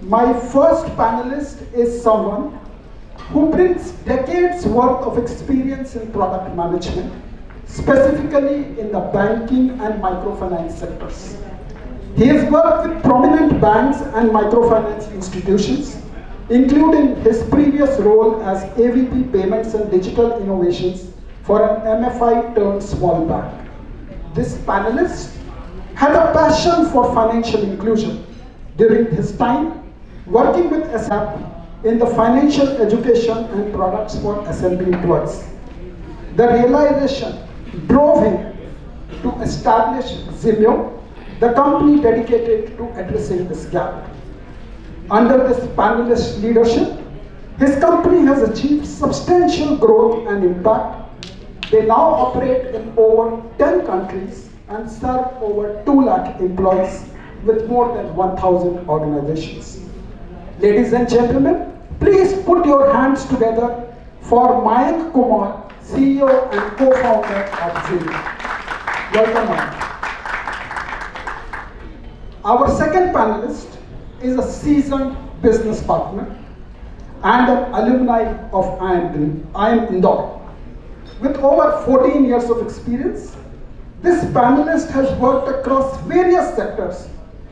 My first panelist is someone who brings decades worth of experience in product management, specifically in the banking and microfinance sectors. He has worked with prominent banks and microfinance institutions, including his previous role as AVP Payments and Digital Innovations for an MFI turned small bank. This panelist had a passion for financial inclusion during his time working with SAP in the financial education and products for SMB employees. The realization drove him to establish Zimyo, the company dedicated to addressing this gap. Under this panelist leadership, his company has achieved substantial growth and impact. They now operate in over 10 countries and serve over 2 lakh employees with more than 1,000 organizations. Ladies and gentlemen, please put your hands together for Mayank, CEO and co-founder of Zimyo. Welcome, Mayank. Our second panelist is a seasoned business partner and an alumni of IIM Indore. With over 14 years of experience, this panelist has worked across various sectors,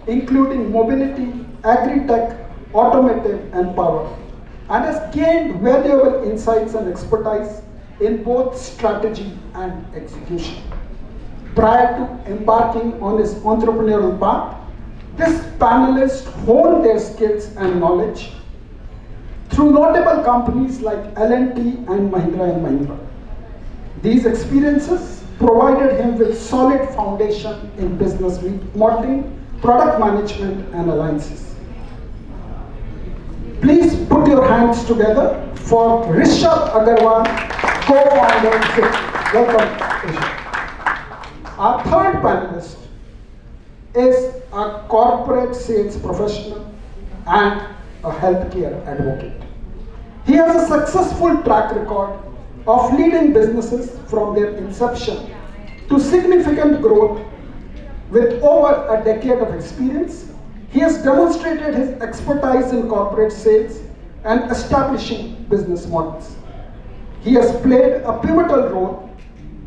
including mobility, agri-tech, automotive, and power, and has gained valuable insights and expertise in both strategy and execution. Prior to embarking on his entrepreneurial path, this panelist honed their skills and knowledge through notable companies like L&T and Mahindra & Mahindra. These experiences provided him with solid foundation in business modeling, product management, and alliances. Please put your hands together for Rishabh Agarwal, co-founder of Zimyo. Welcome, Rishabh. Our third panelist is a corporate sales professional and a healthcare advocate. He has a successful track record of leading businesses from their inception to significant growth. With over a decade of experience, he has demonstrated his expertise in corporate sales and establishing business models. He has played a pivotal role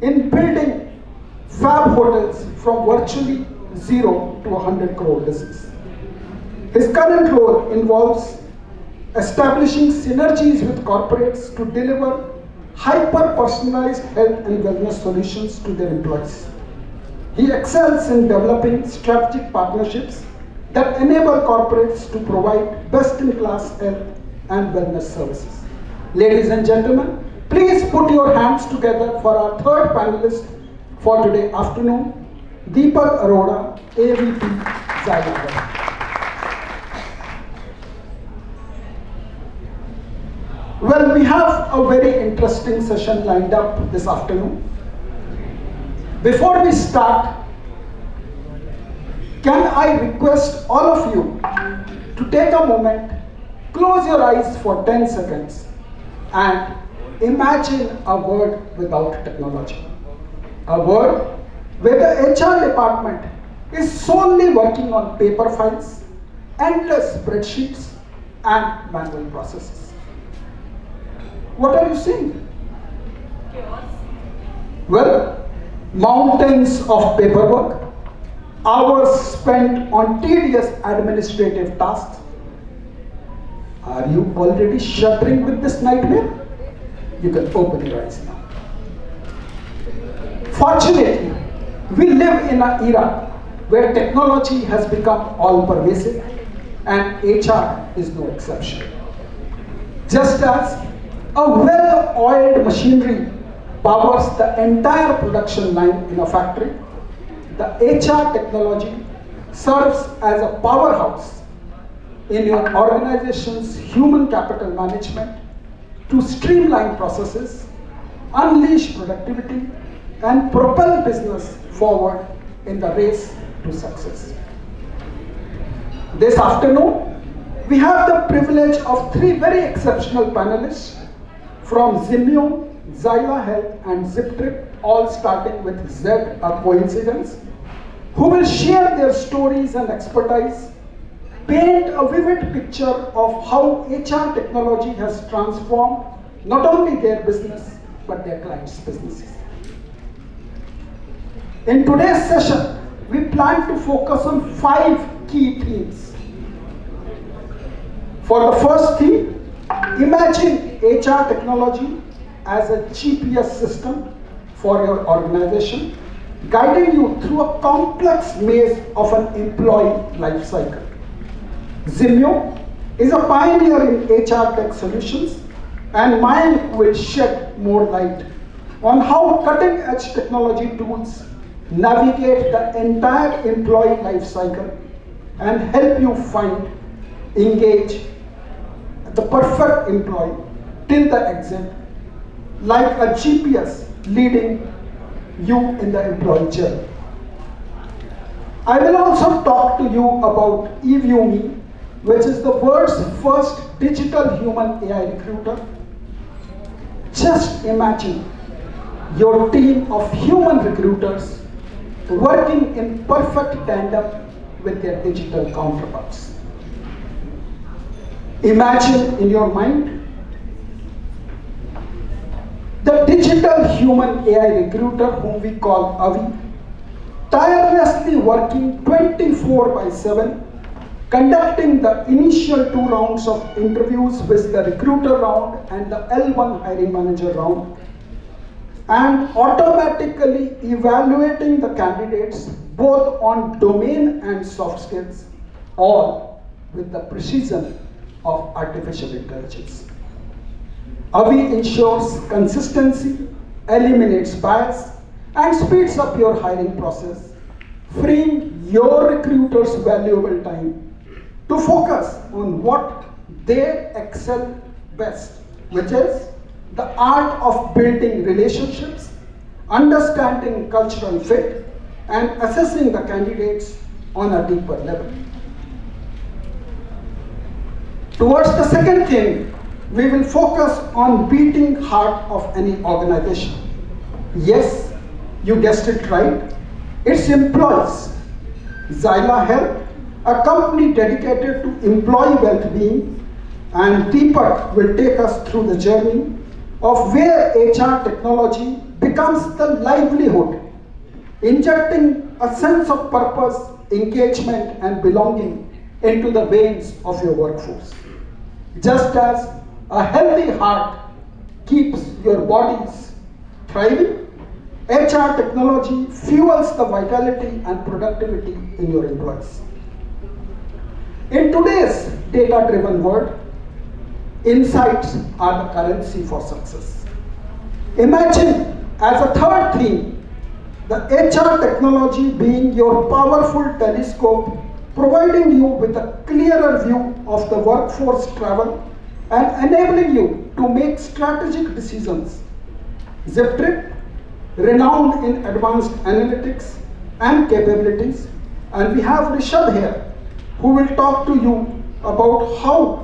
in building fab hotels from virtually 0 to 100 crore business. His current role involves establishing synergies with corporates to deliver hyper-personalized health and wellness solutions to their employees. He excels in developing strategic partnerships that enable corporates to provide best-in-class health and wellness services. Ladies and gentlemen, please put your hands together for our third panelist for today afternoon, Deepak Arora, AVP Xyla. Well, we have a very interesting session lined up this afternoon. Before we start, can I request all of you to take a moment, close your eyes for 10 seconds, and imagine a world without technology. A world where the HR department is solely working on paper files, endless spreadsheets, and manual processes. What are you seeing? Chaos. Well, mountains of paperwork, hours spent on tedious administrative tasks. Are you already shuddering with this nightmare? You can open your eyes now. Fortunately, we live in an era where technology has become all-pervasive, and HR is no exception. Just as a well-oiled machinery powers the entire production line in a factory, the HR technology serves as a powerhouse in your organization's human capital management to streamline processes, unleash productivity, and propel business forward in the race to success. This afternoon, we have the privilege of 3 very exceptional panelists from Zimyo, Xyla Health, and ZipTrip, all starting with Z, a coincidence, who will share their stories and expertise paint a vivid picture of how HR technology has transformed not only their business, but their clients' businesses. In today's session, we plan to focus on 5 key themes. For the first theme, imagine HR technology as a GPS system for your organization, guiding you through a complex maze of an employee life cycle. Zimyo is a pioneer in HR tech solutions, and Mayank will shed more light on how cutting-edge technology tools navigate the entire employee life cycle and help you find, engage the perfect employee till the exit, like a GPS leading you in the employee journey. I will also talk to you about EvueMe, which is the world's first digital human AI recruiter. Just imagine your team of human recruiters working in perfect tandem with their digital counterparts. Imagine in your mind the digital human AI recruiter, whom we call Avi, tirelessly working 24/7, conducting the initial 2 rounds of interviews with the recruiter round and the L1 hiring manager round, and automatically evaluating the candidates both on domain and soft skills, all with the precision of artificial intelligence. Avi ensures consistency, eliminates bias, and speeds up your hiring process, freeing your recruiters' valuable time to focus on what they excel best, which is the art of building relationships, understanding cultural fit, and assessing the candidates on a deeper level. Towards the second theme, we will focus on beating heart of any organization. Yes, you guessed it right, it's employees. Xyla Health, a company dedicated to employee well-being, and Deepak will take us through the journey of where HR technology becomes the livelihood, injecting a sense of purpose, engagement, and belonging into the veins of your workforce. Just as a healthy heart keeps your bodies thriving, HR technology fuels the vitality and productivity in your employees. In today's data-driven world, insights are the currency for success. Imagine as a third theme, the HR technology being your powerful telescope, providing you with a clearer view of the workforce travel and enabling you to make strategic decisions. ZipTrip, renowned in advanced analytics and capabilities, and we have Rishabh here, who will talk to you about how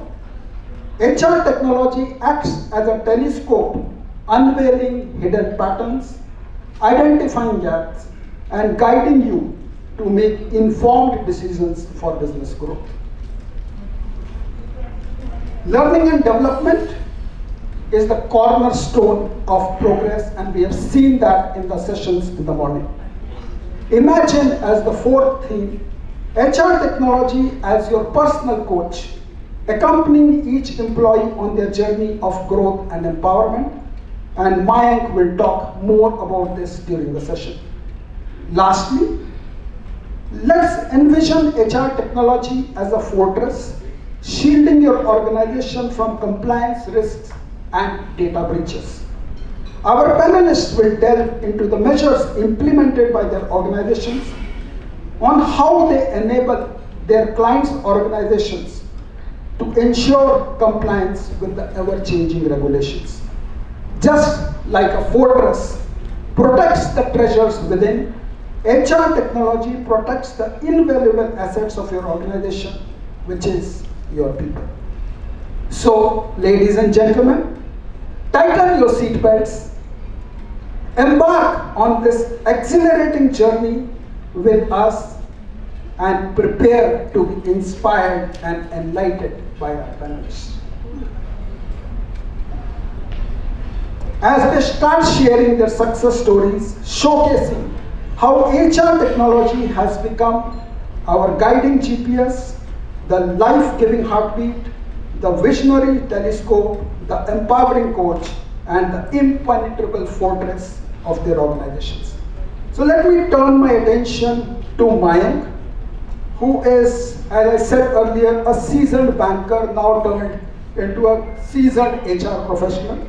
HR technology acts as a telescope, unveiling hidden patterns, identifying gaps, and guiding you to make informed decisions for business growth. Learning and development is the cornerstone of progress, and we have seen that in the sessions in the morning. Imagine as the fourth theme, HR technology as your personal coach, accompanying each employee on their journey of growth and empowerment, and Mayank will talk more about this during the session. Lastly, let's envision HR technology as a fortress, shielding your organization from compliance risks and data breaches. Our panelists will delve into the measures implemented by their organizations on how they enable their clients' organizations to ensure compliance with the ever-changing regulations. Just like a fortress protects the treasures within, HR technology protects the invaluable assets of your organization, which is your people. So, ladies and gentlemen, tighten your seatbelts, embark on this exhilarating journey with us, and prepare to be inspired and enlightened by our panelists. As they start sharing their success stories, showcasing how HR technology has become our guiding GPS, the life-giving heartbeat, the visionary telescope, the empowering coach, and the impenetrable fortress of their organizations. So let me turn my attention to Mayank, who is, as I said earlier, a seasoned banker now turned into a seasoned HR professional.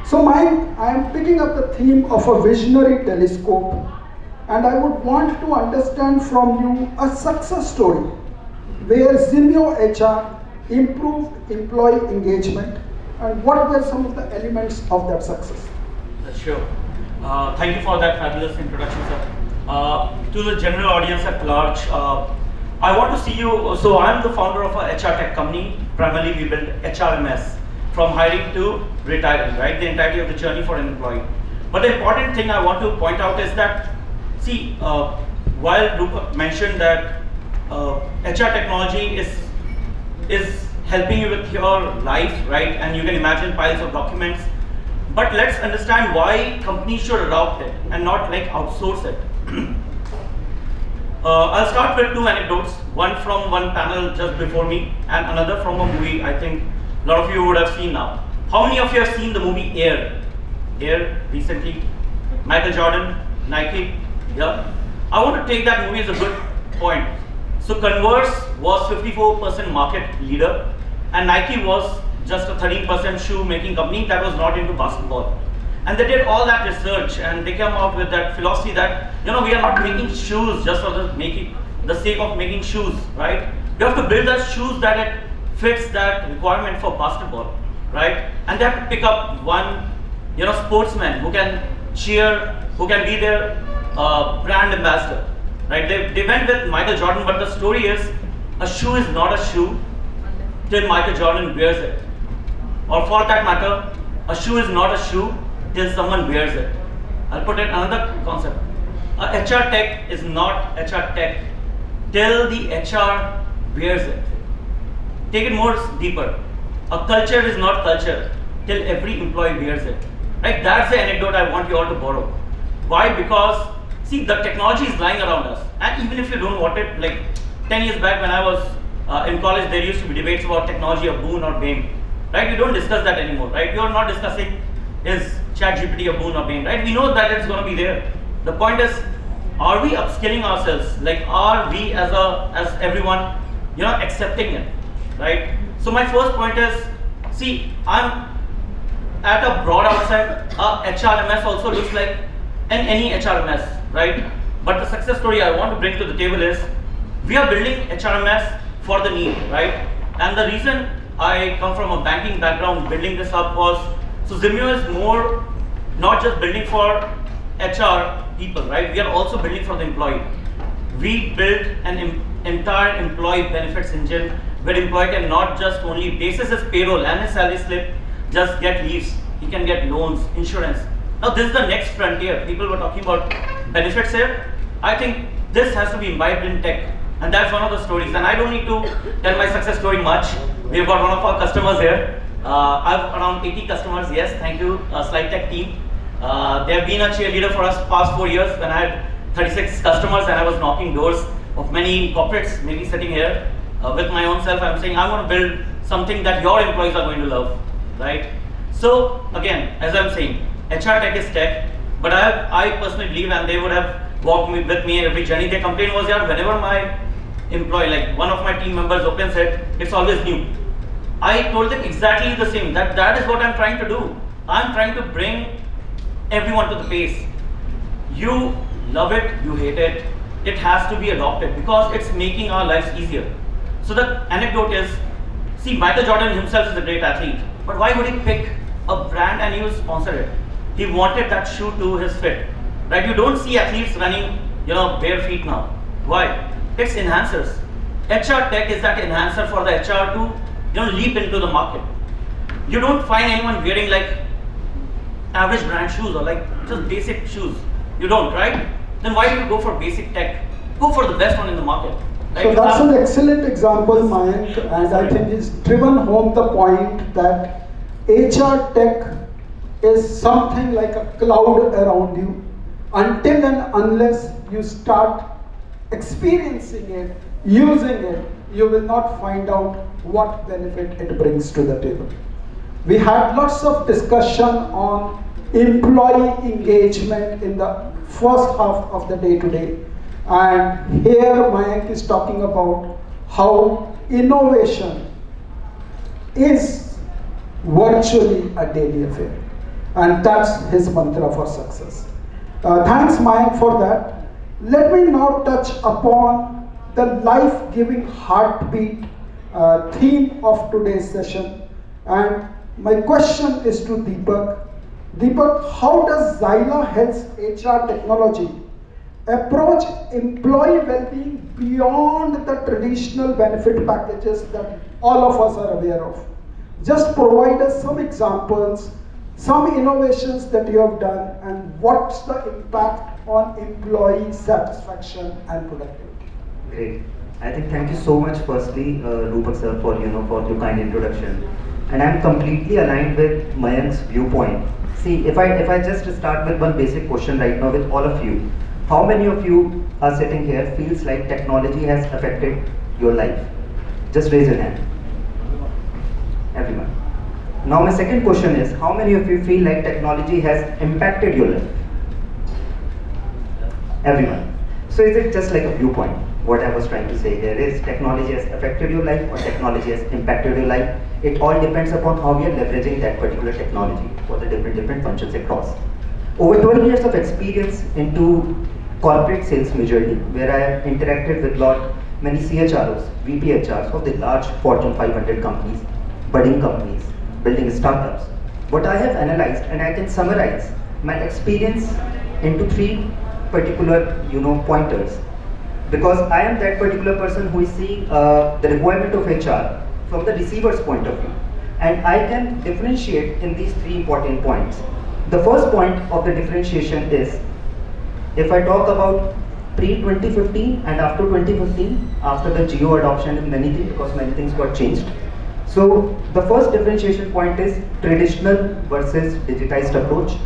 So Mayank, I am picking up the theme of a visionary telescope, and I would want to understand from you a success story where Zimyo HR improved employee engagement, and what were some of the elements of that success? Sure. Thank you for that fabulous introduction, sir. To the general audience at large, I want to see you. So I'm the founder of a HR tech company. Primarily, we build HRMS from hiring to retiring, right? The entirety of the journey for an employee. But the important thing I want to point out is that, see, while Rupak mentioned that HR technology is helping you with your life, right? And you can imagine piles of documents. But let's understand why companies should adopt it and not like outsource it. I'll start with two anecdotes. One from one panel just before me, and another from a movie I think a lot of you would have seen now. How many of you have seen the movie Air? Air recently? Michael Jordan, Nike? Yeah. I want to take that movie as a good point. So Converse was 54% market leader, and Nike was just a 13% shoe making company that was not into basketball. And they did all that research, and they came out with that philosophy that, we are not making shoes just for the sake of making shoes, right? We have to build the shoes that it fits that requirement for basketball, right? And they have to pick up one, sportsman who can cheer, who can be their brand ambassador, right? They went with Michael Jordan, but the story is, a shoe is not a shoe till Michael Jordan wears it. Or for that matter, a shoe is not a shoe till someone wears it. I'll put it another concept. A HR tech is not HR tech till the HR wears it. Take it more deeper. A culture is not culture till every employee wears it. Right? That's the anecdote I want you all to borrow. Why? Because, see, the technology is lying around us. And even if you don't want it, like 10 years back when I was in college, there used to be debates about technology a boon or bane. Right? We don't discuss that anymore. Right? We are not discussing is ChatGPT a boon or bane. Right? We know that it's going to be there. The point is, are we upskilling ourselves? Like, are we as everyone, accepting it? Right? So my first point is, see, I'm at a broad outside. HRMS also looks like any HRMS, right? But the success story I want to bring to the table is, we are building HRMS for the need, right? And the reason I come from a banking background, building this up was, so Zimyo is more not just building for HR people, right? We are also building for the employee. We built an entire employee benefits engine where employee can not just only basis his payroll and his salary slip just get leaves. He can get loans, insurance. Now this is the next frontier. People were talking about benefits here. I think this has to be imbibed in tech, and that's one of the stories. And I don't need to tell my success story much. We've got one of our customers here. I have around 80 customers. Yes, thank you, Slide Tech team. They have been a cheerleader for us past 4 years when I had 36 customers and I was knocking doors of many corporates, maybe sitting here. With my own self, I'm saying, I'm going to build something that your employees are going to love, right? So again, as I'm saying, HR tech is tech, but I personally believe, and they would have walked with me every journey. Their complaint was, yeah, whenever my employee, like one of my team members opens it, it's always new. I told them exactly the same, that is what I'm trying to do. I'm trying to bring everyone to the pace. You love it, you hate it, it has to be adopted because it's making our lives easier. So the anecdote is, see, Michael Jordan himself is a great athlete, but why would he pick a brand and he would sponsor it? He wanted that shoe to his fit, right? You don't see athletes running, bare feet now. Why? It's enhancers. HR tech is that enhancer for the HR to, leap into the market. You don't find anyone wearing like average brand shoes or like just basic shoes. You don't, right? Then why do you go for basic tech? Go for the best one in the market. Like So that's an excellent example, Mayank, and I think it's driven home the point that HR tech is something like a cloud around you. Until and unless you start experiencing it, using it, you will not find out what benefit it brings to the table. We had lots of discussion on employee engagement in the first half of the day today. And here Mayank is talking about how innovation is virtually a daily affair. And that's his mantra for success. Thanks Mayank for that. Let me now touch upon the life-giving heartbeat theme of today's session. And my question is to Deepak. Deepak, how does Xyla Health's HR technology approach employee well-being beyond the traditional benefit packages that all of us are aware of? Just provide us some examples, some innovations that you have done, and what's the impact on employee satisfaction and productivity. Great. I think thank you so much firstly, Rupak sir, for your kind introduction. And I'm completely aligned with Mayank's viewpoint. See, if I just start with one basic question right now with all of you. How many of you are sitting here feels like technology has affected your life? Just raise your hand. Everyone. Now my second question is, how many of you feel like technology has impacted your life? Everyone. So is it just like a viewpoint? What I was trying to say here is technology has affected your life or technology has impacted your life. It all depends upon how we are leveraging that particular technology for the different functions across. Over 12 years of experience into corporate sales majorly, where I have interacted with many CHROs, VPHRs of the large Fortune 500 companies, budding companies, building startups. What I have analyzed, and I can summarize my experience into three particular pointers, because I am that particular person who is seeing the requirement of HR from the receiver's point of view, and I can differentiate in these three important points. The first point of the differentiation is, if I talk about pre-2015 and after 2015, after the geo adoption in many things, because many things got changed. So the first differentiation point is traditional versus digitized approach.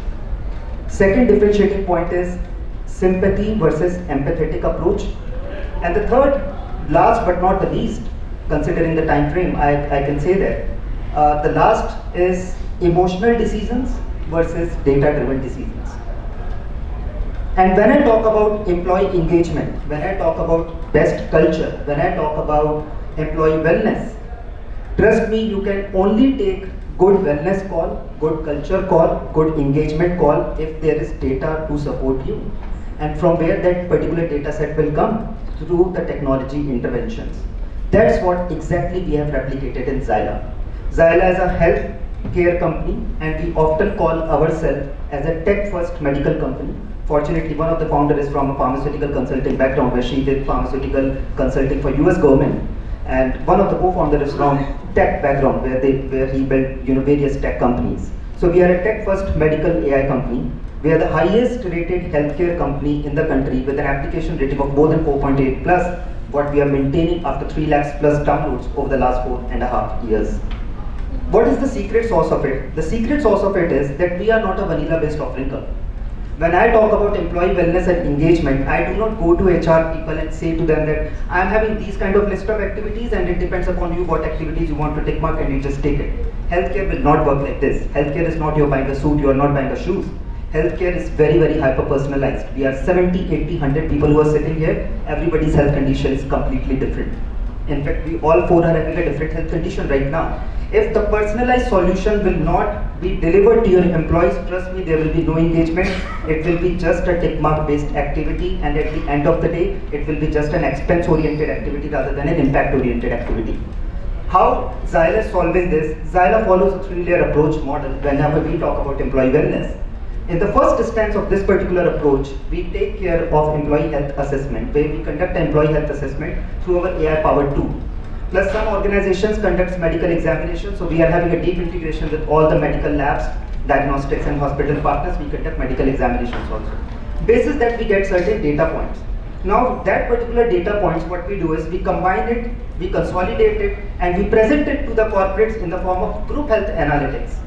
Second differentiating point is sympathy versus empathetic approach. And the third, last but not the least, considering the time frame, I can say that the last is emotional decisions versus data-driven decisions. And when I talk about employee engagement, when I talk about best culture, when I talk about employee wellness, trust me, you can only take good wellness call, good culture call, good engagement call if there is data to support you. And from where that particular data set will come? Through the technology interventions. That's what exactly we have replicated in Xyla. Xyla is a health care company, and we often call ourselves as a tech-first medical company. Fortunately, one of the founders is from a pharmaceutical consulting background, where she did pharmaceutical consulting for US government. And one of the co-founders is from tech background, where he built various tech companies. So we are a tech-first medical AI company. We are the highest rated healthcare company in the country with an application rating of more than 4.8 plus, what we are maintaining after 3 lakhs plus downloads over the last 4.5 years. What is the secret sauce of it? The secret sauce of it is that we are not a vanilla based offering company. When I talk about employee wellness and engagement, I do not go to HR people and say to them that I am having these kind of list of activities and it depends upon you what activities you want to tick mark and you just take it. Healthcare will not work like this. Healthcare is not you're buying a suit, you are not buying a shoes. Healthcare is very, very hyper-personalized. We are 70, 80, 100 people who are sitting here. Everybody's health condition is completely different. In fact, we all four are having a different health condition right now. If the personalized solution will not be delivered to your employees, trust me, there will be no engagement. It will be just a tick mark based activity, and at the end of the day, it will be just an expense oriented activity rather than an impact oriented activity. How Xyla is solving this? Xyla follows a 3-layer approach model whenever we talk about employee wellness. In the first instance of this particular approach, we take care of employee health assessment, where we conduct an employee health assessment through our AI-powered tool. Plus some organizations conduct medical examinations, so we are having a deep integration with all the medical labs, diagnostics and hospital partners. We conduct medical examinations also. Basis that we get certain data points. Now that particular data points, what we do is we combine it, we consolidate it, and we present it to the corporates in the form of group health analytics.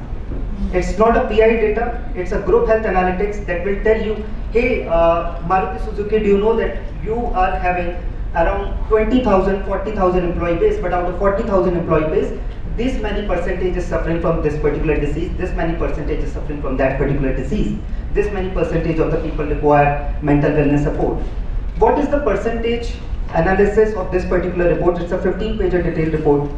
It's not a PI data, it's a group health analytics that will tell you, hey, Maruti Suzuki, do you know that you are having around 20,000, 40,000 employee base, but out of 40,000 employee base, this many percentage is suffering from this particular disease, this many percentage is suffering from that particular disease, this many percentage of the people require mental wellness support. What is the percentage analysis of this particular report? It's a 15-page detailed report.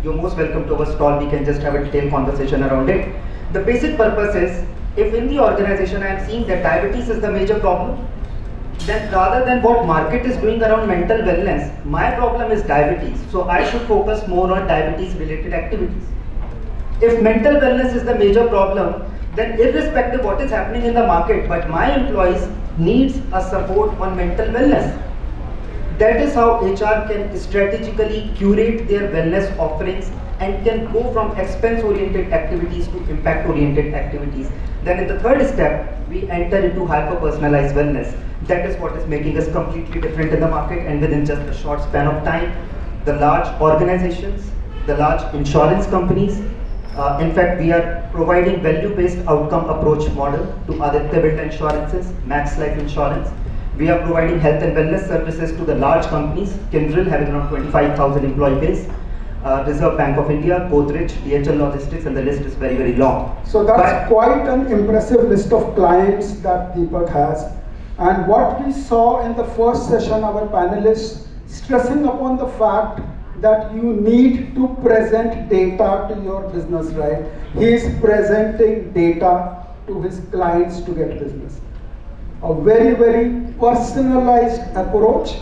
You're most welcome to our stall, we can just have a detailed conversation around it. The basic purpose is, if in the organization I am seeing that diabetes is the major problem, then rather than what market is doing around mental wellness, my problem is diabetes. So I should focus more on diabetes related activities. If mental wellness is the major problem, then irrespective of what is happening in the market, but my employees needs a support on mental wellness. That is how HR can strategically curate their wellness offerings and can go from expense-oriented activities to impact-oriented activities. Then in the third step, we enter into hyper-personalized wellness. That is what is making us completely different in the market, and within just a short span of time, the large organizations, the large insurance companies, in fact, we are providing value-based outcome approach model to Aditya Built Insurances, Max Life Insurance. We are providing health and wellness services to the large companies, Kyndryl having around 25,000 employee base, Reserve Bank of India, Godrej, DHL Logistics, and the list is very, very long. So that's quite an impressive list of clients that Deepak has. And what we saw in the first session, our panelists stressing upon the fact that you need to present data to your business, right? He is presenting data to his clients to get business. A very, very personalized approach,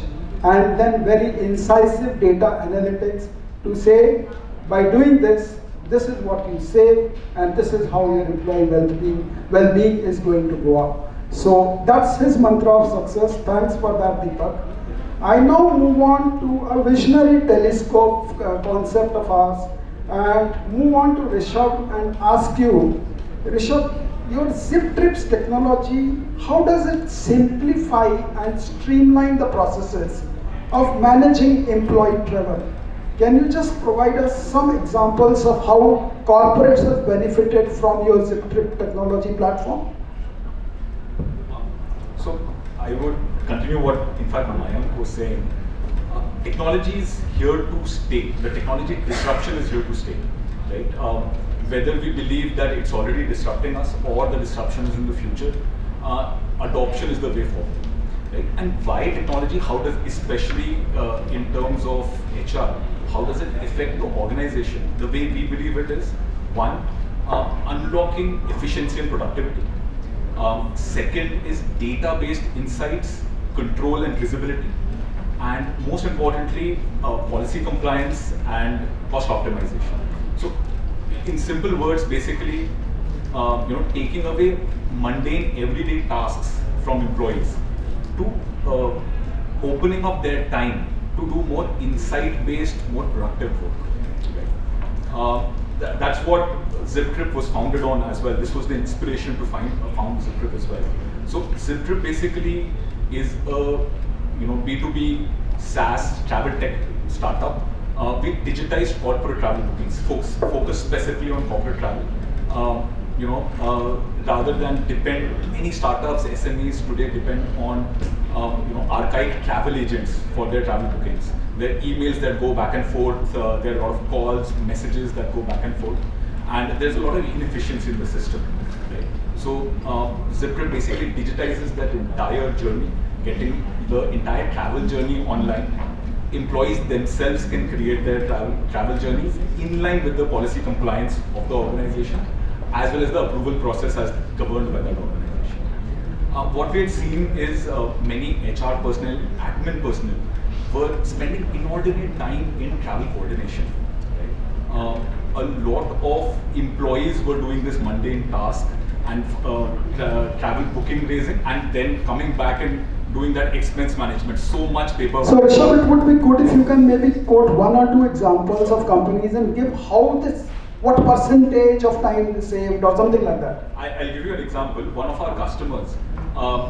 and then very incisive data analytics to say, by doing this, this is what you save, and this is how your employee well-being is going to go up. So that's his mantra of success. Thanks for that, Deepak. I now move on to a visionary telescope concept of ours, and move on to Rishabh and ask you, Rishabh, your ZipTrips technology, how does it simplify and streamline the processes of managing employee travel? Can you just provide us some examples of how corporates have benefited from your ZipTrip technology platform? So I would continue what, in fact, Mayank was saying. Technology is here to stay. The technology disruption is here to stay, right? Whether we believe that it's already disrupting us or the disruption is in the future, adoption is the way forward, right? And why technology? How does, especially in terms of HR, how does it affect the organization? The way we believe it is, one, unlocking efficiency and productivity. Second is data-based insights, control and visibility. And most importantly, policy compliance and cost optimization. So in simple words, basically, taking away mundane everyday tasks from employees to opening up their time to do more insight-based, more productive work. Right? That's what ZipTrip was founded on as well. This was the inspiration to found ZipTrip as well. So ZipTrip basically is a B2B SaaS travel tech startup. We digitized corporate travel bookings, focus specifically on corporate travel. Rather than depend, many startups, SMEs today depend on archaic travel agents for their travel bookings. There are emails that go back and forth, there are a lot of calls, messages that go back and forth, and there's a lot of inefficiency in the system. Right? So ZipTrip basically digitizes that entire journey, getting the entire travel journey online. Employees themselves can create their travel journeys in line with the policy compliance of the organization, as well as the approval process as governed by that organization. What we had seen is many HR personnel, admin personnel, were spending inordinate time in travel coordination. Right? A lot of employees were doing this mundane task and travel booking raising, and then coming back and doing that expense management. So much paperwork. So Rishabh, it would be good if you can maybe quote one or two examples of companies and give what percentage of time they saved or something like that. I'll give you an example. One of our customers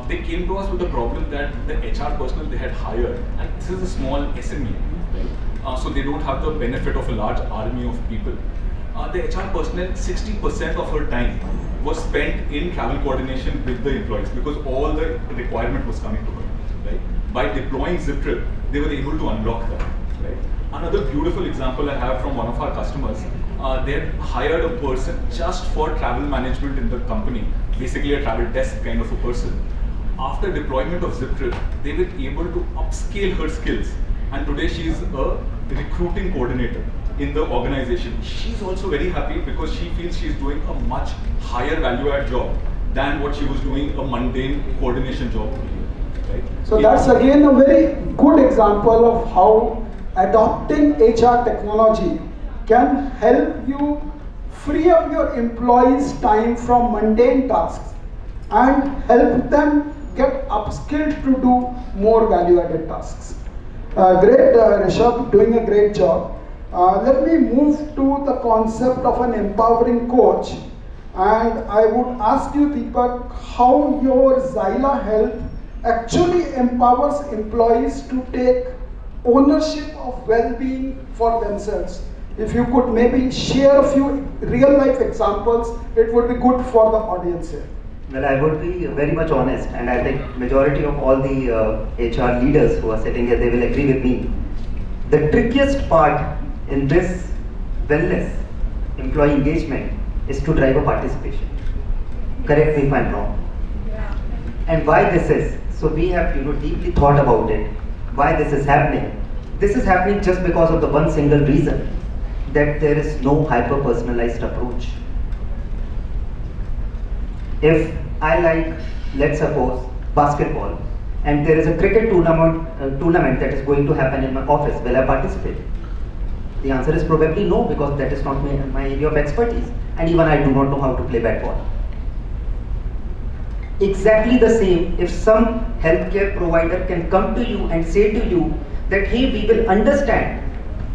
They came to us with the problem that the HR personnel they had hired, and this is a small SME, right? So they don't have the benefit of a large army of people. The HR personnel, 60% of her time was spent in travel coordination with the employees because all the requirement was coming to her, right? By deploying ZipTrip, they were able to unlock that, right? Another beautiful example I have from one of our customers, they had hired a person just for travel management in the company, basically a travel desk kind of a person. After deployment of ZipTrip, they were able to upscale her skills, and today she is a recruiting coordinator in the organization. She's also very happy because she feels she's doing a much higher value-add job than what she was doing a mundane coordination job. Right? So that's again a very good example of how adopting HR technology can help you free up your employees' time from mundane tasks and help them get upskilled to do more value-added tasks. Great, Rishabh, doing a great job. Let me move to the concept of an empowering coach, and I would ask you, Deepak, how your Xyla Health actually empowers employees to take ownership of well-being for themselves. If you could maybe share a few real-life examples, it would be good for the audience here. Well, I would be very much honest, and I think majority of all the HR leaders who are sitting here, they will agree with me. The trickiest part in this wellness employee engagement is to drive a participation. Correct me if I'm wrong. Yeah. And why this is, so we have deeply thought about it, why this is happening. This is happening just because of the one single reason, that there is no hyper-personalized approach. If I like, let's suppose, basketball, and there is a cricket tournament that is going to happen in my office, will I participate? The answer is probably no, because that is not my area of expertise, and even I do not know how to play bat ball. Exactly the same, if some healthcare provider can come to you and say to you that, hey, we will understand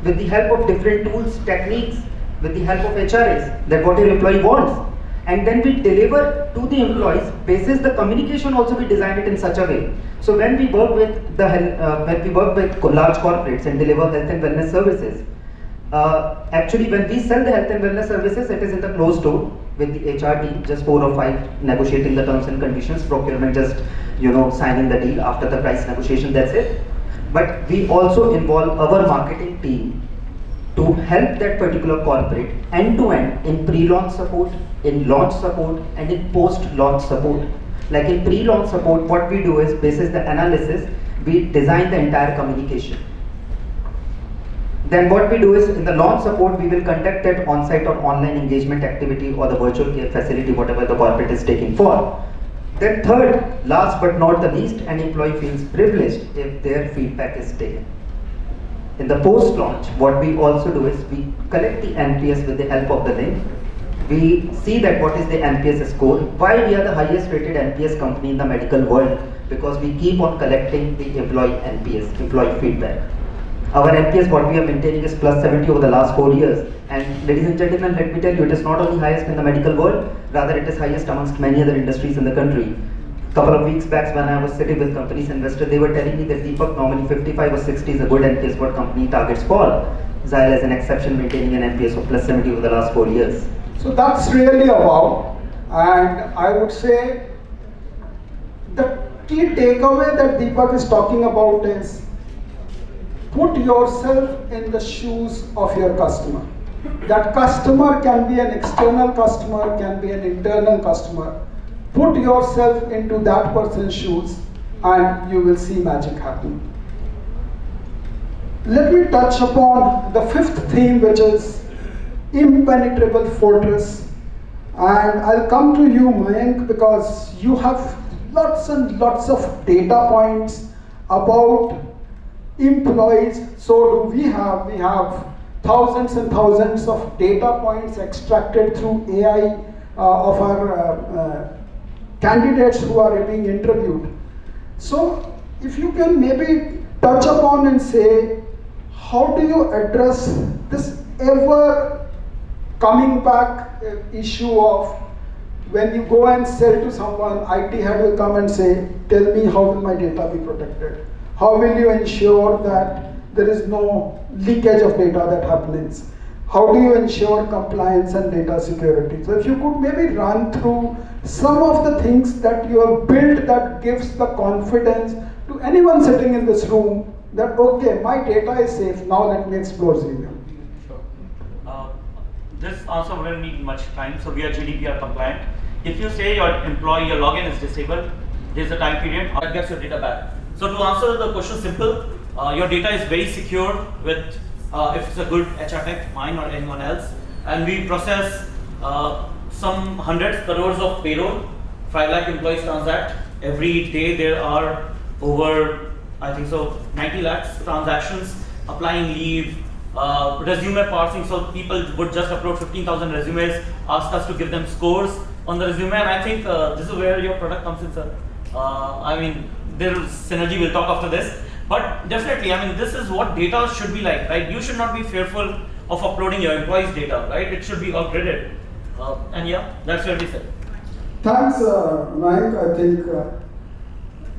with the help of different tools, techniques, with the help of HRS, that what your employee wants, and then we deliver to the employees basis the communication also we design it in such a way. So when we work with large corporates and deliver health and wellness services, actually when we sell the health and wellness services, it is in the closed door with the HR team, just 4 or 5 negotiating the terms and conditions, procurement just signing the deal after the price negotiation, that's it. But we also involve our marketing team to help that particular corporate end-to-end in pre-launch support, in launch support, and in post-launch support. Like in pre-launch support, what we do is, basis the analysis, we design the entire communication. Then what we do is, in the launch support, we will conduct that on-site or online engagement activity or the virtual care facility, whatever the corporate is taking for. Then third, last but not the least, an employee feels privileged if their feedback is taken. In the post-launch, what we also do is we collect the NPS with the help of the link. We see that what is the NPS score, why we are the highest rated NPS company in the medical world, because we keep on collecting the employee NPS, employee feedback. Our NPS, what we are maintaining is plus 70 over the last 4 years. And ladies and gentlemen, let me tell you, it is not only highest in the medical world, rather it is highest amongst many other industries in the country. Couple of weeks back when I was sitting with companies investor, they were telling me that Deepak, normally 55 or 60 is a good NPS what company targets for. Xyla is an exception, maintaining an NPS of plus 70 over the last 4 years. So that's really a wow. And I would say the key takeaway that Deepak is talking about is put yourself in the shoes of your customer. That customer can be an external customer, can be an internal customer. Put yourself into that person's shoes and you will see magic happen. Let me touch upon the fifth theme, which is impenetrable fortress. And I'll come to you, Mayank, because you have lots and lots of data points about employees. So do we have. We have thousands and thousands of data points extracted through AI of our candidates who are being interviewed. So if you can maybe touch upon and say, how do you address this ever coming back issue of when you go and sell to someone, IT head will come and say, tell me how will my data be protected? How will you ensure that there is no leakage of data that happens? How do you ensure compliance and data security? So if you could maybe run through some of the things that you have built that gives the confidence to anyone sitting in this room that, okay, my data is safe, now let me explore Zimyo. This answer wouldn't need much time, so we are GDPR compliant. If you say your employee, your login is disabled, there's a time period that gets your data back. So to answer the question simple, your data is very secure with, if it's a good HR tech, mine or anyone else, and we process some hundreds crores of payroll, 5 lakh employees transact. Every day there are over, I think so, 90 lakhs transactions, applying leave, resume parsing, so people would just upload 15,000 resumes, ask us to give them scores on the resume, and I think this is where your product comes in, sir. I mean, there is synergy, we'll talk after this, but definitely, I mean, this is what data should be like, right? You should not be fearful of uploading your employees' data, right? It should be all gridded, and yeah, that's what we said. Thanks, Mayank. I think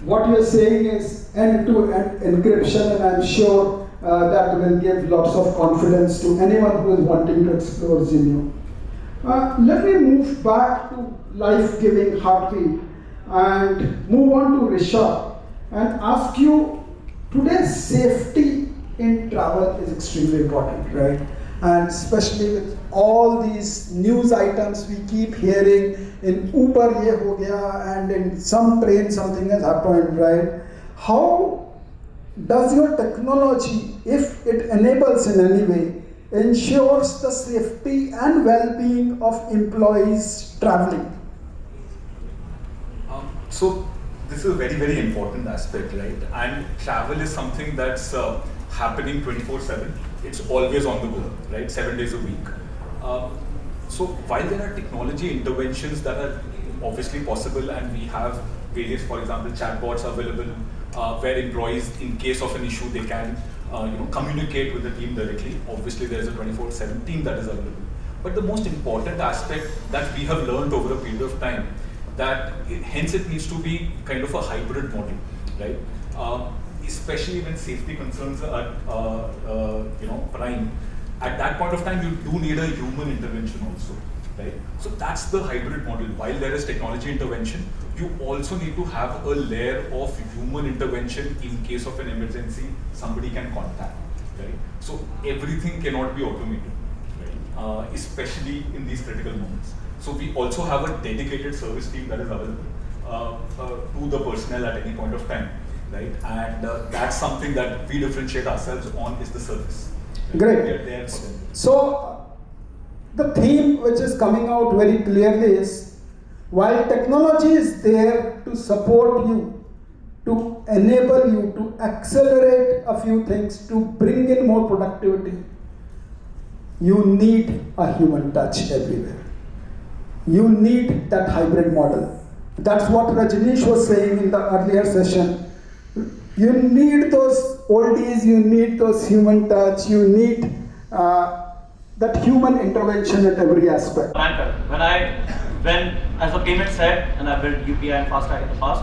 what you're saying is end-to-end encryption, and I'm sure that will give lots of confidence to anyone who is wanting to explore Zimyo. Let me move back to life-giving heartbeat and move on to Rishabh and ask you, today safety in travel is extremely important, right? And especially with all these news items we keep hearing, in Uber ye ho gaya, and in some train something has happened, right? How does your technology, if it enables in any way, ensures the safety and well-being of employees traveling? So this is a very, very important aspect, right? And travel is something that's happening 24/7. It's always on the go, right? 7 days a week. So while there are technology interventions that are obviously possible, and we have various, for example, chatbots available, where employees, in case of an issue, they can communicate with the team directly. Obviously, there is a 24/7 team that is available. But the most important aspect that we have learned over a period of time, that hence it needs to be kind of a hybrid model, right? Especially when safety concerns are prime. At that point of time, you do need a human intervention also, right? So that's the hybrid model. While there is technology intervention, you also need to have a layer of human intervention in case of an emergency, somebody can contact, right? So everything cannot be automated, right? Especially in these critical moments. So we also have a dedicated service team that is available to the personnel at any point of time, right? And that's something that we differentiate ourselves on, is the service. Great. We are there for them. So the theme which is coming out very clearly is, while technology is there to support you, to enable you, to accelerate a few things, to bring in more productivity, you need a human touch everywhere. You need that hybrid model. That's what Rajneesh was saying in the earlier session. You need those oldies, you need those human touch, you need that human intervention at every aspect. When as the payment said, and I built UPI and FastTag in the past,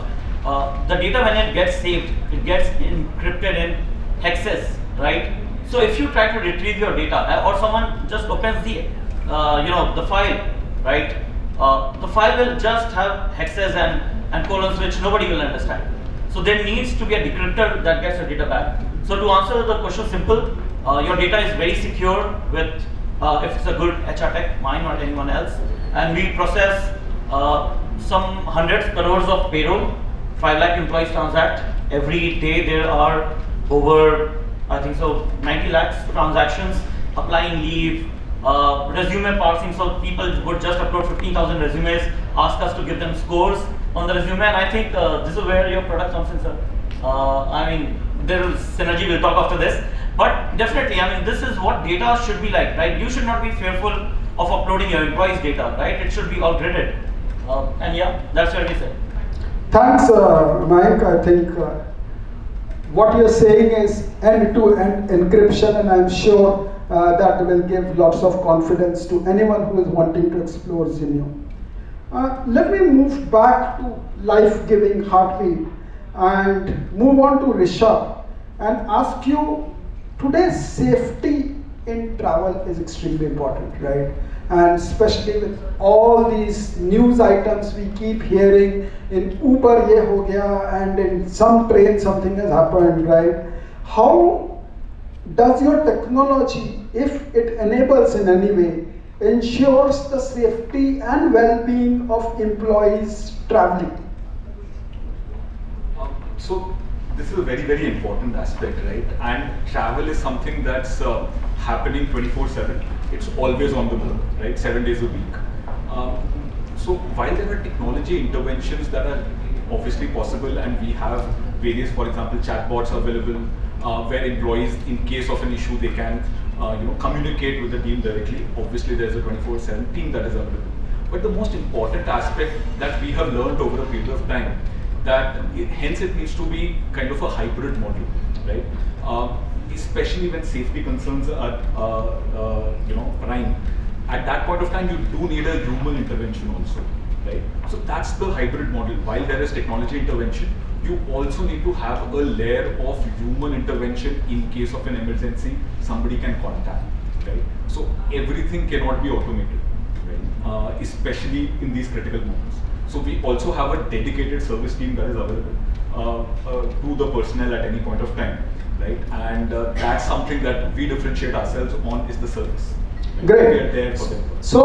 the data, when it gets saved, it gets encrypted in hexes, right? So if you try to retrieve your data, or someone just opens the the file, right? The file will just have hexes and colons which nobody will understand. So there needs to be a decryptor that gets your data back. So to answer the question simple, your data is very secure with, if it's a good HR tech, mine or anyone else, and we process some hundreds crores of payroll, 5 lakh employees transact. Every day there are over, I think so, 90 lakhs transactions, applying leave, resume parsing, so people would just upload 15,000 resumes, ask us to give them scores on the resume, and I think this is where your product comes in, sir. I mean, there is synergy, we'll talk after this, but definitely, I mean, this is what data should be like, right? You should not be fearful of uploading your employees' data, right? It should be all gridded, and yeah, that's what we said. Thanks, Mayank. I think what you're saying is end-to-end encryption, and I'm sure that will give lots of confidence to anyone who is wanting to explore Zimyo. Let me move back to life-giving heartbeat and move on to Rishabh and ask you, today's safety in travel is extremely important, right? And especially with all these news items we keep hearing, in Uber ye ho gaya, and in some train something has happened, right? How does your technology, if it enables in any way, ensures the safety and well-being of employees traveling? So this is a very, very important aspect, right? And travel is something that's happening 24/7. It's always on the move, right? 7 days a week. So while there are technology interventions that are obviously possible, and we have various, for example, chatbots available, where employees, in case of an issue, they can communicate with the team directly. Obviously, there's a 24/7 team that is available. But the most important aspect that we have learned over a period of time, that hence it needs to be kind of a hybrid model, right? Especially when safety concerns are prime. At that point of time, you do need a human intervention also, right? So that's the hybrid model. While there is technology intervention, you also need to have a layer of human intervention in case of an emergency. Somebody can contact, right? So everything cannot be automated, right? Especially in these critical moments. So we also have a dedicated service team that is available to the personnel at any point of time, right? And that's something that we differentiate ourselves on, is the service. Right? Great. We are there for them. So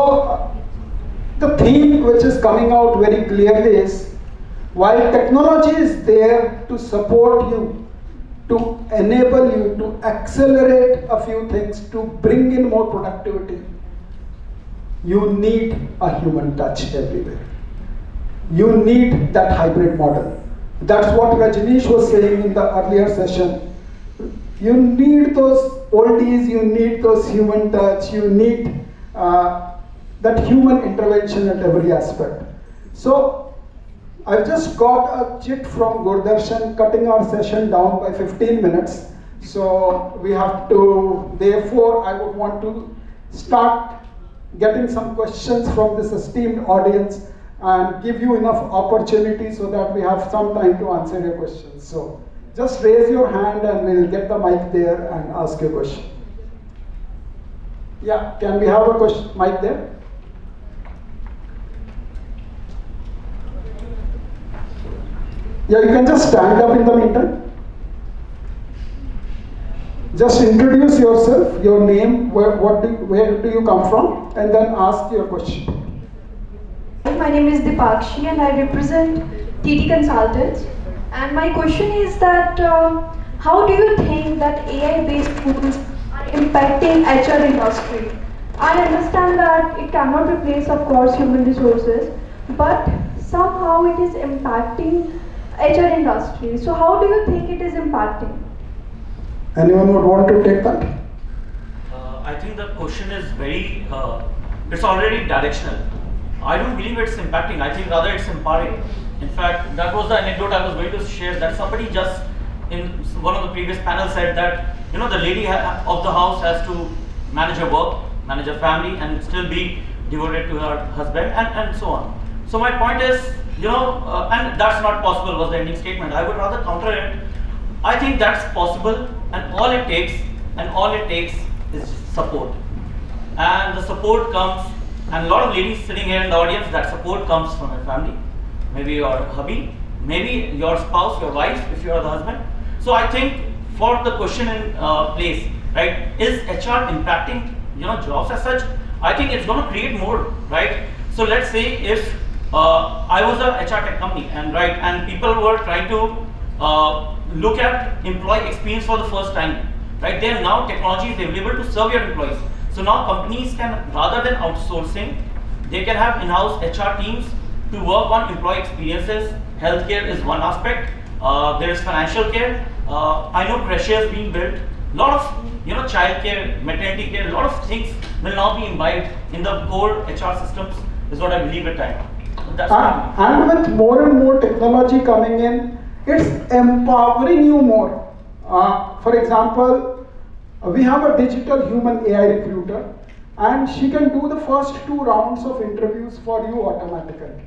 the theme which is coming out very clearly is, while technology is there to support you, to enable you to accelerate a few things, to bring in more productivity, you need a human touch everywhere. You need that hybrid model. That's what Rajneesh was saying in the earlier session. You need those oldies, you need those human touch, you need that human intervention at every aspect. So I've just got a chit from Gurdarshan cutting our session down by 15 minutes. So we have to, therefore I would want to start getting some questions from this esteemed audience and give you enough opportunity so that we have some time to answer your questions. So just raise your hand and we'll get the mic there and ask your question. Yeah, can we have a question, mic there? Yeah, you can just stand up in the meantime. Just introduce yourself, your name, where do you come from, and then ask your question. My name is Dipakshi and I represent TT Consultants. And my question is that how do you think that AI-based tools are impacting HR industry? I understand that it cannot replace, of course, human resources, but somehow it is impacting HR industry. So how do you think it is impacting? Anyone would want to take that? I think the question is very, it's already directional. I don't believe it's impacting. I think rather it's empowering. In fact, that was the anecdote I was going to share, that somebody just in one of the previous panels said that, the lady of the house has to manage her work, manage her family, and still be devoted to her husband, and so on. So my point is, and that's not possible was the ending statement. I would rather counter it. I think that's possible, and all it takes is support. And the support comes, and a lot of ladies sitting here in the audience, that support comes from your family, maybe your hubby, maybe your spouse, your wife, if you are the husband. So I think for the question in place, right, is HR impacting jobs as such? I think it's going to create more, right? So let's say if I was a HR tech company, and people were trying to look at employee experience for the first time, right? There now technology is available to serve your employees. So now companies can, rather than outsourcing, they can have in-house HR teams to work on employee experiences. Healthcare is one aspect. There is financial care. I know creches being built. A lot of child care, maternity care, a lot of things will now be imbibed in the core HR systems, is what I believe at time. And with more and more technology coming in, it's empowering you more. For example, we have a digital human AI recruiter, and she can do the first 2 rounds of interviews for you automatically.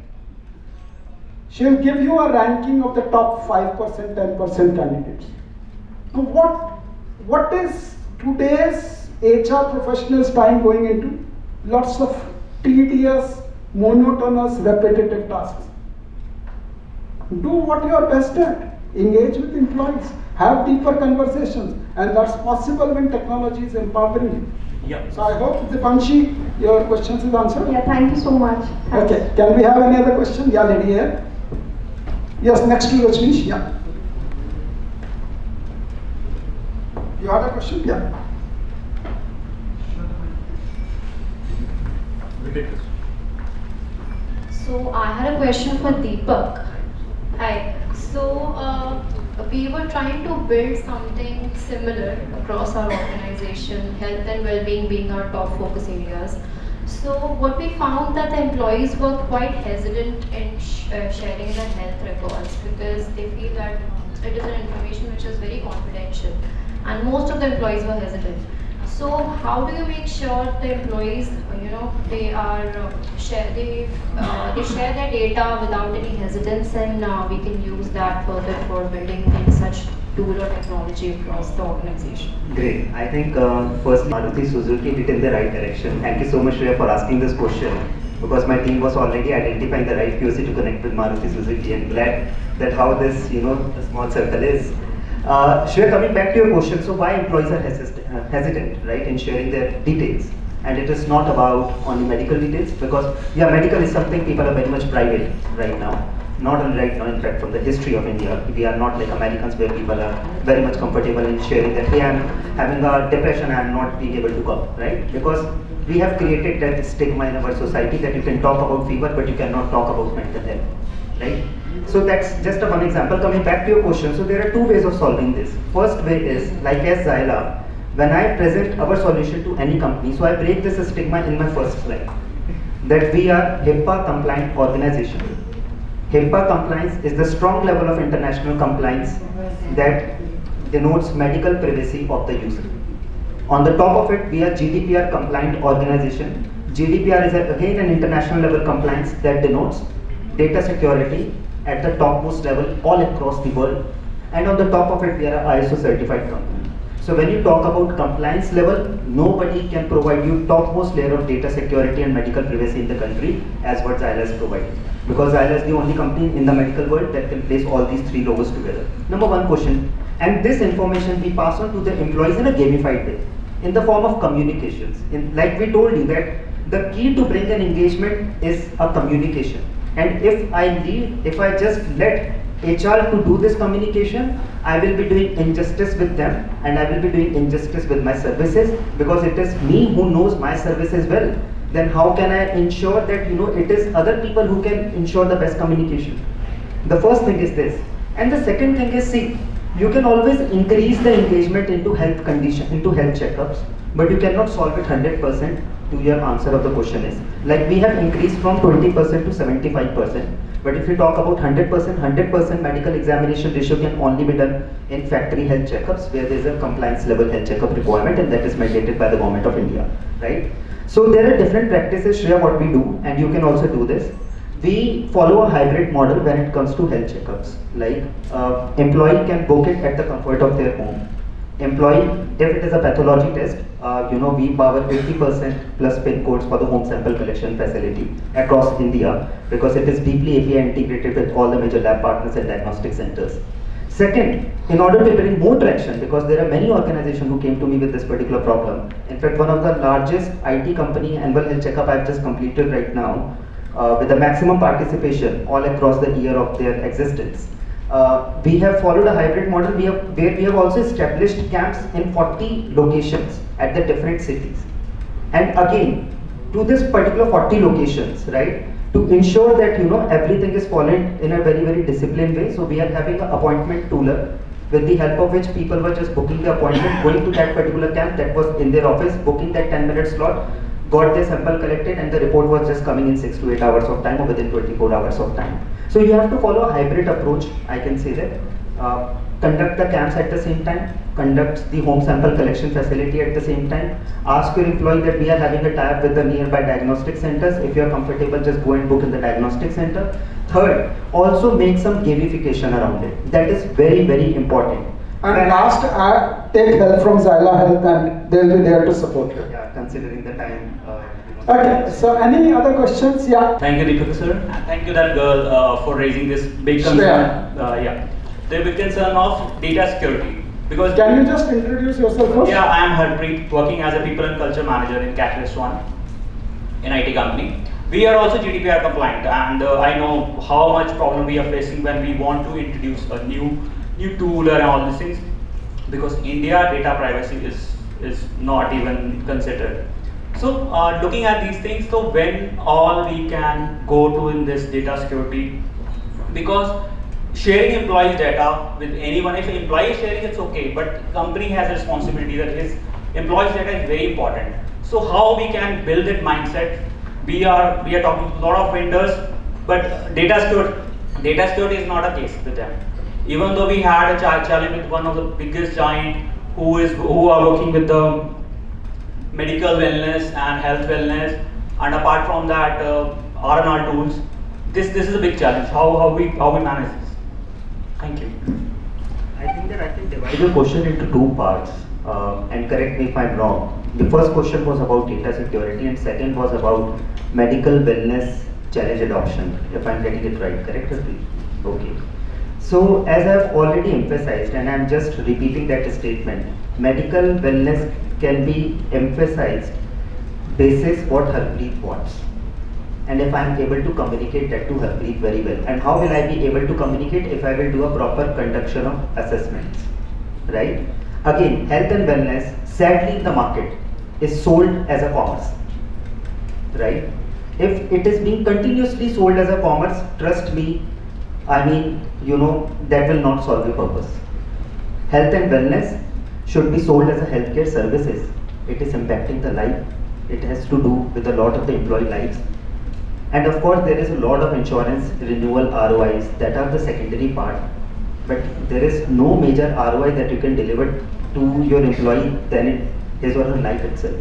She'll give you a ranking of the top 5%, 10% candidates. Now what is today's HR professionals' time going into? Lots of tedious, monotonous, repetitive tasks. Do what you are best at. Engage with employees. Have deeper conversations. And that's possible when technology is empowering you. Yeah. So I hope, Dipanshi, your questions is answered. Yeah, thank you so much. Thanks. Okay. Can we have any other question? Yeah, lady here. Yes, next to Rajnish. Yeah. You had a question? Yeah. So I had a question for Deepak. Hi. So we were trying to build something similar across our organization, health and well-being being our top focus areas. So what we found that the employees were quite hesitant in sharing their health records because they feel that it is an information which is very confidential, and most of the employees were hesitant. So how do you make sure the employees, they are share their data without any hesitance, and we can use that further for building in such tool or technology across the organization? Great. I think firstly, Maruti Suzuki hit in the right direction. Thank you so much, Shreya, for asking this question, because my team was already identifying the right POC to connect with Maruti Suzuki, and glad that how this, the small circle is. Shreya, coming back to your question, so why employees are hesitant, right, in sharing their details? And it is not about only medical details, because medical is something people are very much private right now. Not only right now, in fact, from the history of India, we are not like Americans where people are very much comfortable in sharing that, hey, I'm having a depression, I'm not being able to come, right? Because we have created that stigma in our society that you can talk about fever, but you cannot talk about mental health, right? So that's just a one example. Coming back to your question, so there are 2 ways of solving this. First way is, like as Xyla, when I present our solution to any company, so I break this stigma in my first slide, that we are HIPAA compliant organization. HIPAA compliance is the strong level of international compliance that denotes medical privacy of the user. On the top of it, we are GDPR compliant organization. GDPR is again an international level compliance that denotes data security at the topmost level all across the world. And on the top of it, we are an ISO certified company. So when you talk about compliance level, nobody can provide you topmost layer of data security and medical privacy in the country as what Xyla is providing. Because Xyla is the only company in the medical world that can place all these 3 logos together. Number 1 question, and this information we pass on to the employees in a gamified way, in the form of communications. Like we told you that the key to bring an engagement is a communication. And if I just let HR to do this communication, I will be doing injustice with them, and I will be doing injustice with my services, because it is me who knows my services well. Then how can I ensure that it is other people who can ensure the best communication? The first thing is this, and the second thing is, see, you can always increase the engagement into health condition, into health checkups, but you cannot solve it 100%. To your answer of the question is, like we have increased from 20% to 75%, but if you talk about 100% medical examination ratio can only be done in factory health checkups, where there is a compliance level health checkup requirement, and that is mandated by the government of India, right? So there are different practices, Shreya, what we do, and you can also do this. We follow a hybrid model when it comes to health checkups. Like employee can book it at the comfort of their home. Employee, if it is a pathology test, we power 80% plus pin codes for the home sample collection facility across India, because it is deeply API integrated with all the major lab partners and diagnostic centers. Second, in order to bring more traction, because there are many organizations who came to me with this particular problem. In fact, one of the largest IT company annual health checkup I've just completed right now, with the maximum participation all across the year of their existence. We have followed a hybrid model where we have also established camps in 40 locations at the different cities. And again, to this particular 40 locations, right, to ensure that everything is followed in a very, very disciplined way. So we are having an appointment tooler, with the help of which people were just booking the appointment, going to that particular camp that was in their office, booking that 10-minute slot, got their sample collected, and the report was just coming in 6 to 8 hours of time, or within 24 hours of time. So you have to follow a hybrid approach, I can say that. conduct the camps at the same time, conduct the home sample collection facility at the same time, ask your employee that we are having a tie-up with the nearby diagnostic centers. If you are comfortable, just go and book in the diagnostic center. Third, also make some gamification around it. That is very, very important. And last, take help from Zyla Health and they'll be there to support you. Yeah, considering the time. Okay, so any other questions? Yeah. Thank you, Deepak sir. And thank you, that girl, for raising this big concern. Yeah, the big concern of data security. Because can you just introduce yourself first? Yeah, I am Harpreet, working as a people and culture manager in Catalyst One, an IT company. We are also GDPR compliant, and I know how much problem we are facing when we want to introduce a new tool and all these things, because India data privacy is not even considered. So looking at these things, so when all we can go to in this data security, because sharing employees data with anyone, if an employee is sharing, it's okay, but company has a responsibility that his employees data is very important. So how we can build that mindset? We are talking to a lot of vendors, but data security is not a case with them. Even though we had a challenge with one of the biggest giant who are working with the medical wellness and health wellness, and apart from that R&R tools, this is a big challenge. How we manage this? Thank you. I think that I can divide your question into two parts, and correct me if I'm wrong. The first question was about data security, and second was about medical wellness challenge adoption, if I'm getting it right, correct? Okay. So as I've already emphasized, and I'm just repeating that statement, medical wellness can be emphasized basis what Harpreet wants. And if I am able to communicate that to Harpreet very well. And how will I be able to communicate? If I will do a proper conduction of assessments, right? Again, health and wellness, sadly in the market, is sold as a commerce, right? If it is being continuously sold as a commerce, trust me, I mean, that will not solve the purpose. Health and wellness should be sold as a healthcare services. It is impacting the life. It has to do with a lot of the employee lives. And of course, there is a lot of insurance renewal ROIs that are the secondary part. But there is no major ROI that you can deliver to your employee than his or her life itself,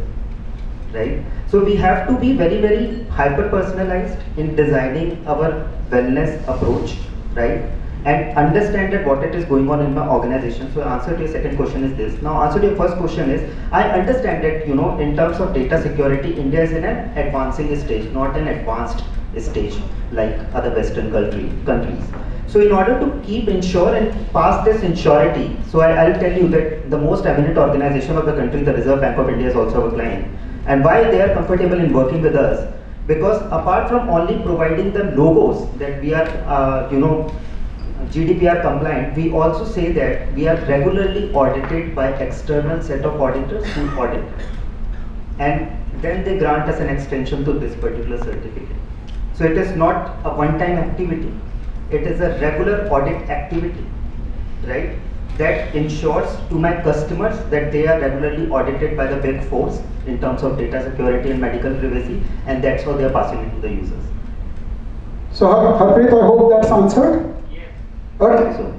right? So we have to be very, very hyper-personalized in designing our wellness approach, right? And understand that what it is going on in my organization. So answer to your second question is this. Now answer to your first question is, I understand that, in terms of data security, India is in an advancing stage, not an advanced stage like other Western countries. So in order to keep ensure and pass this insurity, so I'll tell you that the most eminent organization of the country, the Reserve Bank of India, is also our client. And why they are comfortable in working with us? Because apart from only providing the logos that we are, GDPR compliant, we also say that we are regularly audited by external set of auditors who audit. And then they grant us an extension to this particular certificate. So it is not a one-time activity. It is a regular audit activity, right? That ensures to my customers that they are regularly audited by the big fours in terms of data security and medical privacy, and that's how they are passing it to the users. So Harpreet, I hope that's answered. Yes. Okay.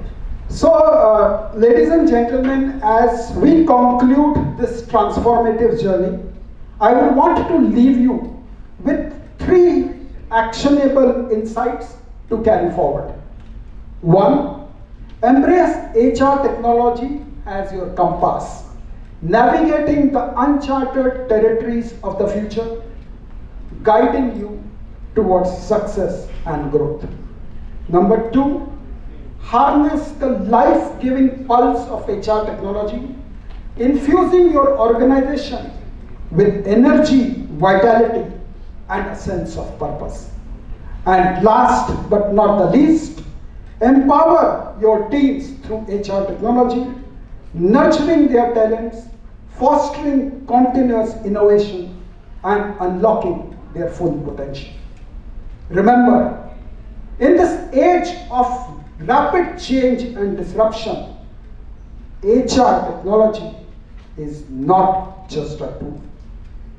So ladies and gentlemen, as we conclude this transformative journey, I would want to leave you with 3 actionable insights to carry forward. 1, embrace HR technology as your compass, navigating the uncharted territories of the future, guiding you towards success and growth. Number 2, harness the life-giving pulse of HR technology, infusing your organization with energy, vitality, and a sense of purpose. And last but not the least, empower your teams through HR technology, nurturing their talents, fostering continuous innovation, and unlocking their full potential. Remember, in this age of rapid change and disruption, HR technology is not just a tool.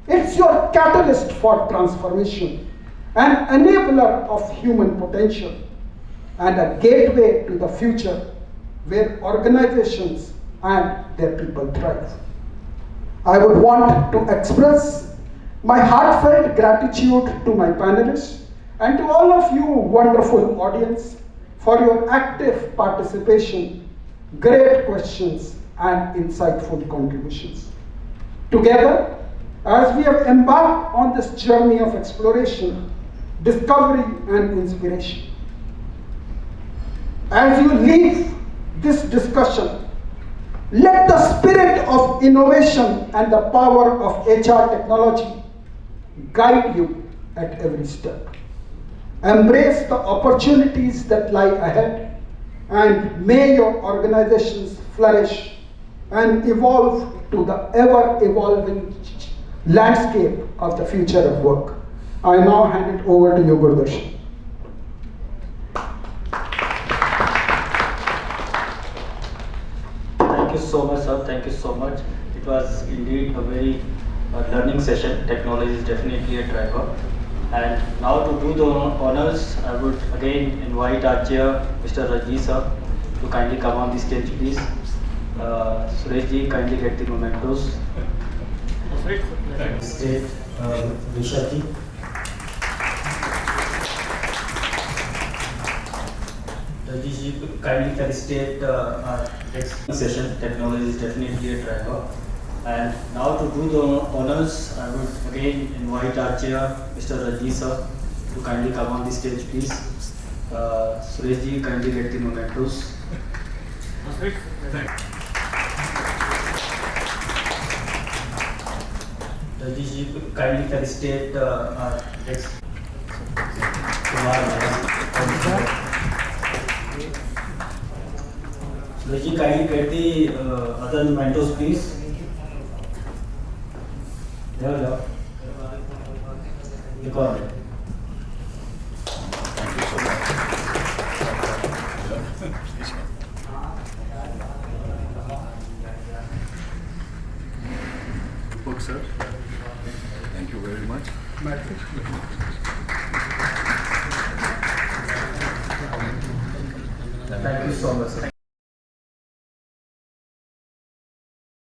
It's your catalyst for transformation, an enabler of human potential, and a gateway to the future where organizations and their people thrive. I would want to express my heartfelt gratitude to my panelists and to all of you wonderful audience for your active participation, great questions and insightful contributions. Together, as we have embarked on this journey of exploration, discovery and inspiration, as you leave this discussion, let the spirit of innovation and the power of HR technology guide you at every step. Embrace the opportunities that lie ahead, and may your organizations flourish and evolve to the ever-evolving landscape of the future of work. I now hand it over to you, Gurudarshan. Thank you so much, sir. Thank you so much. It was indeed a very learning session. Technology is definitely a driver. And now to do the honors, I would again invite our chair, Mr. Rajni sir, to kindly come on the stage, please. Suresh ji, kindly get the mementos. State, Rishabh ji. Rajni ji, kindly felicitate our next session. Technology is definitely a driver. And now to do the honors, I would again invite our chair, Mr. Rajni sir, to kindly come on the stage, please. Suresh ji, kindly get the mementos. Rajni ji, kindly felicitate our next Suresh ji, kindly get the other mementos, please. Yeah. Record it. Thank you so much. Rupak sir, thank you very much. Thank you so much, sir.